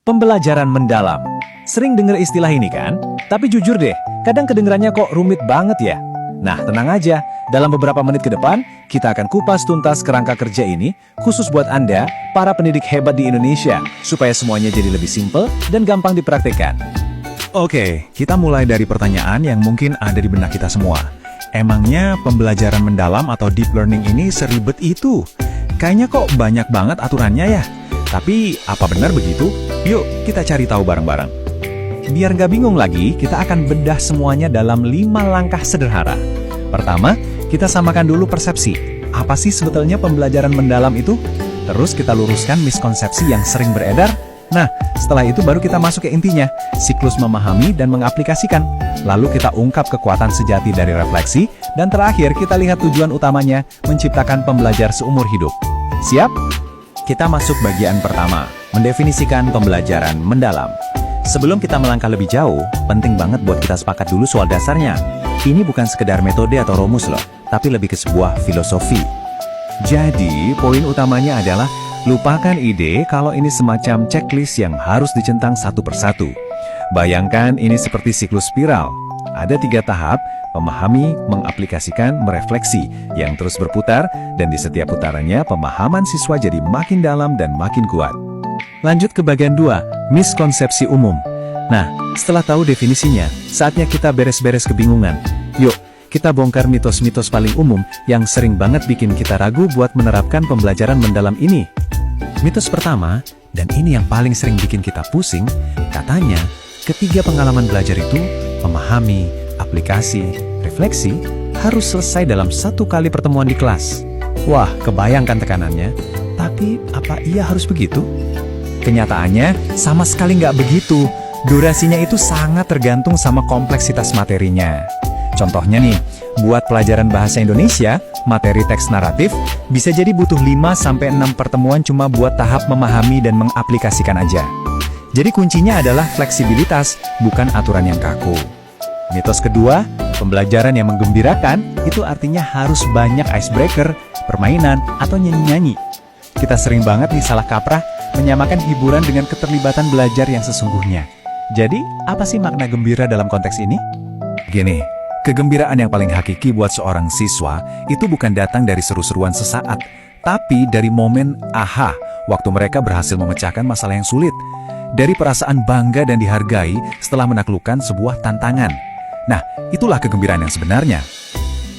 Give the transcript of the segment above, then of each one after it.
Pembelajaran mendalam. Sering dengar istilah ini kan? Tapi jujur deh, kadang kedengarannya kok rumit banget ya. Nah, tenang aja. Dalam beberapa menit ke depan, kita akan kupas tuntas kerangka kerja ini, khusus buat Anda, para pendidik hebat di Indonesia, supaya semuanya jadi lebih simpel dan gampang dipraktikkan. Oke, kita mulai dari pertanyaan yang mungkin ada di benak kita semua. Emangnya pembelajaran mendalam atau deep learning ini seribet itu? Kayaknya kok banyak banget aturannya ya? Tapi, apa benar begitu? Yuk, kita cari tahu bareng-bareng. Biar nggak bingung lagi, kita akan bedah semuanya dalam 5 langkah sederhana. Pertama, kita samakan dulu persepsi. Apa sih sebetulnya pembelajaran mendalam itu? Terus kita luruskan miskonsepsi yang sering beredar. Nah, setelah itu baru kita masuk ke intinya, siklus memahami dan mengaplikasikan. Lalu kita ungkap kekuatan sejati dari refleksi, dan terakhir kita lihat tujuan utamanya, menciptakan pembelajar seumur hidup. Siap? Kita masuk bagian pertama, mendefinisikan pembelajaran mendalam. Sebelum kita melangkah lebih jauh, penting banget buat kita sepakat dulu soal dasarnya. Ini bukan sekedar metode atau rumus loh, tapi lebih ke sebuah filosofi. Jadi, poin utamanya adalah lupakan ide kalau ini semacam checklist yang harus dicentang satu persatu. Bayangkan ini seperti siklus spiral. Ada 3 tahap, memahami, mengaplikasikan, merefleksi, yang terus berputar, dan di setiap putarannya pemahaman siswa jadi makin dalam dan makin kuat. Lanjut ke bagian 2, miskonsepsi umum. Nah, setelah tahu definisinya, saatnya kita beres-beres kebingungan. Yuk, kita bongkar mitos-mitos paling umum yang sering banget bikin kita ragu buat menerapkan pembelajaran mendalam ini. Mitos pertama, dan ini yang paling sering bikin kita pusing, katanya, ketiga pengalaman belajar itu, memahami, aplikasi, refleksi, harus selesai dalam 1 kali pertemuan di kelas. Wah, kebayangkan tekanannya. Tapi, apa iya harus begitu? Kenyataannya, sama sekali nggak begitu. Durasinya itu sangat tergantung sama kompleksitas materinya. Contohnya nih, buat pelajaran bahasa Indonesia, materi teks naratif, bisa jadi butuh 5-6 pertemuan cuma buat tahap memahami dan mengaplikasikan aja. Jadi kuncinya adalah fleksibilitas, bukan aturan yang kaku. Mitos kedua, pembelajaran yang menggembirakan, itu artinya harus banyak icebreaker, permainan, atau nyanyi-nyanyi. Kita sering banget nih salah kaprah, menyamakan hiburan dengan keterlibatan belajar yang sesungguhnya. Jadi, apa sih makna gembira dalam konteks ini? Gini, kegembiraan yang paling hakiki buat seorang siswa itu bukan datang dari seru-seruan sesaat, tapi dari momen aha, waktu mereka berhasil memecahkan masalah yang sulit. Dari perasaan bangga dan dihargai setelah menaklukkan sebuah tantangan. Nah, itulah kegembiraan yang sebenarnya.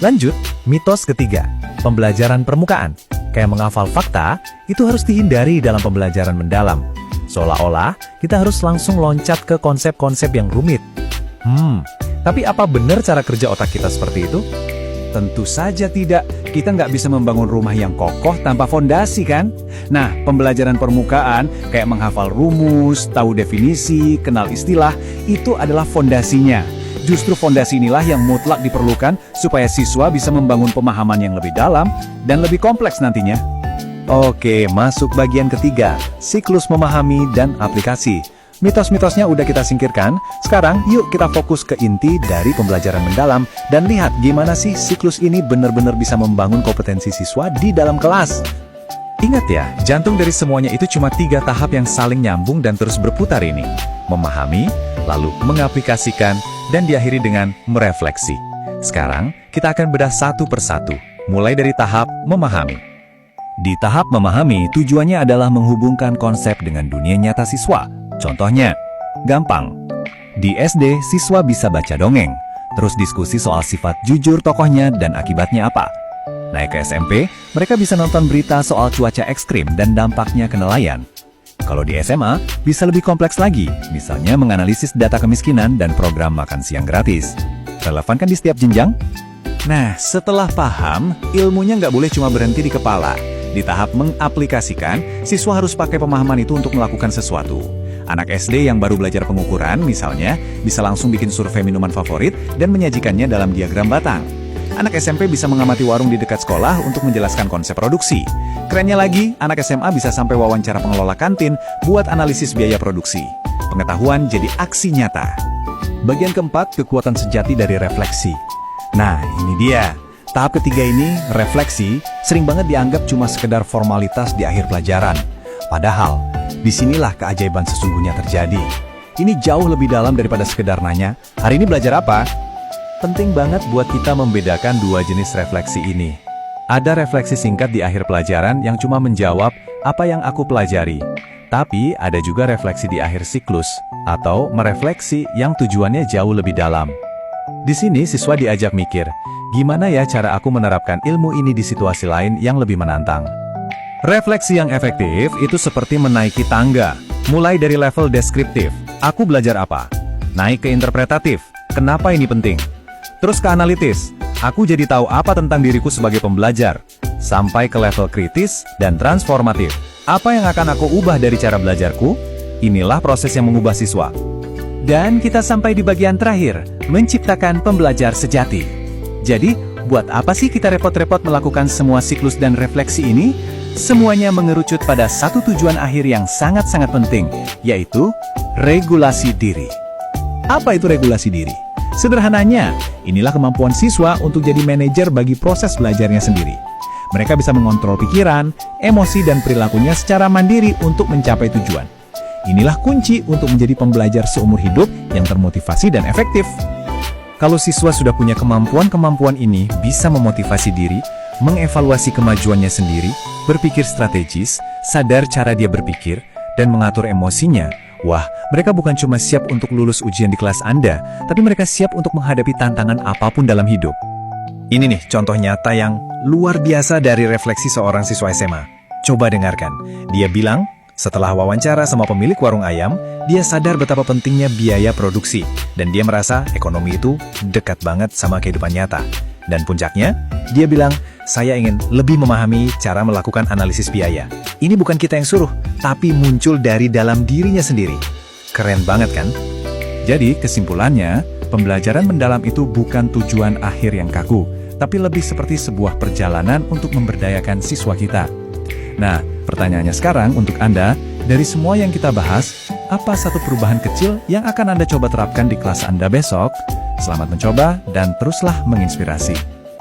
Lanjut, mitos ketiga, pembelajaran permukaan. Kayak menghafal fakta, itu harus dihindari dalam pembelajaran mendalam. Seolah-olah, kita harus langsung loncat ke konsep-konsep yang rumit. Tapi apa benar cara kerja otak kita seperti itu? Tentu saja tidak. Kita nggak bisa membangun rumah yang kokoh tanpa fondasi kan? Nah, pembelajaran permukaan, kayak menghafal rumus, tahu definisi, kenal istilah, itu adalah fondasinya. Justru fondasi inilah yang mutlak diperlukan supaya siswa bisa membangun pemahaman yang lebih dalam dan lebih kompleks nantinya. Oke, masuk bagian ketiga, siklus memahami dan aplikasi. Mitos-mitosnya udah kita singkirkan, sekarang yuk kita fokus ke inti dari pembelajaran mendalam dan lihat gimana sih siklus ini benar-benar bisa membangun kompetensi siswa di dalam kelas. Ingat ya, jantung dari semuanya itu cuma 3 tahap yang saling nyambung dan terus berputar ini. Memahami, lalu mengaplikasikan, dan diakhiri dengan merefleksi. Sekarang, kita akan bedah satu persatu, mulai dari tahap memahami. Di tahap memahami, tujuannya adalah menghubungkan konsep dengan dunia nyata siswa. Contohnya, gampang. Di SD, siswa bisa baca dongeng, terus diskusi soal sifat jujur tokohnya dan akibatnya apa. Naik ke SMP, mereka bisa nonton berita soal cuaca ekstrim dan dampaknya ke nelayan. Kalau di SMA, bisa lebih kompleks lagi, misalnya menganalisis data kemiskinan dan program makan siang gratis. Relevan kan di setiap jenjang? Nah, setelah paham, ilmunya nggak boleh cuma berhenti di kepala. Di tahap mengaplikasikan, siswa harus pakai pemahaman itu untuk melakukan sesuatu. Anak SD yang baru belajar pengukuran, misalnya, bisa langsung bikin survei minuman favorit dan menyajikannya dalam diagram batang. Anak SMP bisa mengamati warung di dekat sekolah untuk menjelaskan konsep produksi. Kerennya lagi, anak SMA bisa sampai wawancara pengelola kantin buat analisis biaya produksi. Pengetahuan jadi aksi nyata. Bagian keempat, kekuatan sejati dari refleksi. Nah, ini dia. Tahap ketiga ini, refleksi, sering banget dianggap cuma sekedar formalitas di akhir pelajaran. Padahal, Disinilah keajaiban sesungguhnya terjadi. Ini jauh lebih dalam daripada sekedar nanya, hari ini belajar apa? Penting banget buat kita membedakan dua jenis refleksi ini. Ada refleksi singkat di akhir pelajaran yang cuma menjawab apa yang aku pelajari. Tapi ada juga refleksi di akhir siklus, atau merefleksi yang tujuannya jauh lebih dalam. Di sini siswa diajak mikir, gimana ya cara aku menerapkan ilmu ini di situasi lain yang lebih menantang. Refleksi yang efektif itu seperti menaiki tangga, mulai dari level deskriptif, aku belajar apa, naik ke interpretatif, kenapa ini penting, terus ke analitis, aku jadi tahu apa tentang diriku sebagai pembelajar, sampai ke level kritis dan transformatif, apa yang akan aku ubah dari cara belajarku. Inilah proses yang mengubah siswa. Dan kita sampai di bagian terakhir, menciptakan pembelajar sejati. Jadi, buat apa sih kita repot-repot melakukan semua siklus dan refleksi ini? Semuanya mengerucut pada satu tujuan akhir yang sangat-sangat penting, yaitu regulasi diri. Apa itu regulasi diri? Sederhananya, inilah kemampuan siswa untuk jadi manajer bagi proses belajarnya sendiri. Mereka bisa mengontrol pikiran, emosi, dan perilakunya secara mandiri untuk mencapai tujuan. Inilah kunci untuk menjadi pembelajar seumur hidup yang termotivasi dan efektif. Kalau siswa sudah punya kemampuan-kemampuan ini, bisa memotivasi diri, mengevaluasi kemajuannya sendiri, berpikir strategis, sadar cara dia berpikir, dan mengatur emosinya. Wah, mereka bukan cuma siap untuk lulus ujian di kelas Anda, tapi mereka siap untuk menghadapi tantangan apapun dalam hidup. Ini nih contoh nyata yang luar biasa dari refleksi seorang siswa SMA. Coba dengarkan. Dia bilang, setelah wawancara sama pemilik warung ayam, dia sadar betapa pentingnya biaya produksi, dan dia merasa ekonomi itu dekat banget sama kehidupan nyata. Dan puncaknya, dia bilang, saya ingin lebih memahami cara melakukan analisis biaya. Ini bukan kita yang suruh, tapi muncul dari dalam dirinya sendiri. Keren banget kan? Jadi, kesimpulannya, pembelajaran mendalam itu bukan tujuan akhir yang kaku, tapi lebih seperti sebuah perjalanan untuk memberdayakan siswa kita. Nah, pertanyaannya sekarang untuk Anda, dari semua yang kita bahas, apa satu perubahan kecil yang akan Anda coba terapkan di kelas Anda besok? Selamat mencoba dan teruslah menginspirasi.